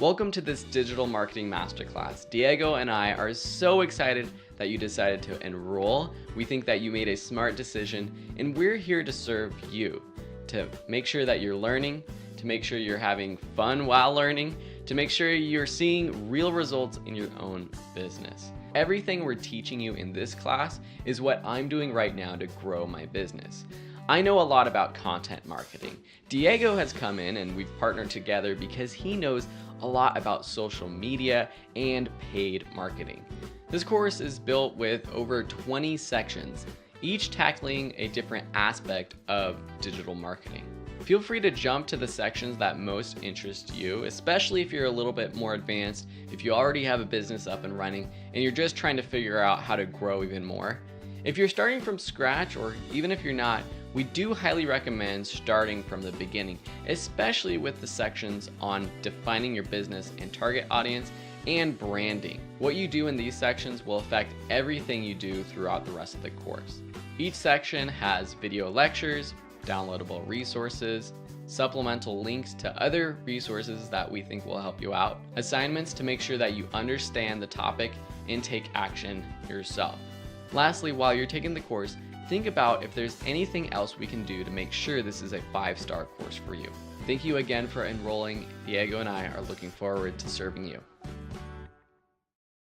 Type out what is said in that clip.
Welcome to this digital marketing masterclass. Diego and I are so excited that you decided to enroll. We think that you made a smart decision, and we're here to serve you, to make sure that you're learning, to make sure you're having fun while learning, to make sure you're seeing real results in your own business. Everything we're teaching you in this class is what I'm doing right now to grow my business. I know a lot about content marketing. Diego has come in and we've partnered together because he knows a lot about social media and paid marketing. This course is built with over 20 sections, each tackling a different aspect of digital marketing. Feel free to jump to the sections that most interest you, especially if you're a little bit more advanced, if you already have a business up and running, and you're just trying to figure out how to grow even more. If you're starting from scratch, or even if you're not, we do highly recommend starting from the beginning, especially with the sections on defining your business and target audience and branding. What you do in these sections will affect everything you do throughout the rest of the course. Each section has video lectures, downloadable resources, supplemental links to other resources that we think will help you out, assignments to make sure that you understand the topic and take action yourself. Lastly, while you're taking the course, think about if there's anything else we can do to make sure this is a 5-star course for you. Thank you again for enrolling. Diego and I are looking forward to serving you.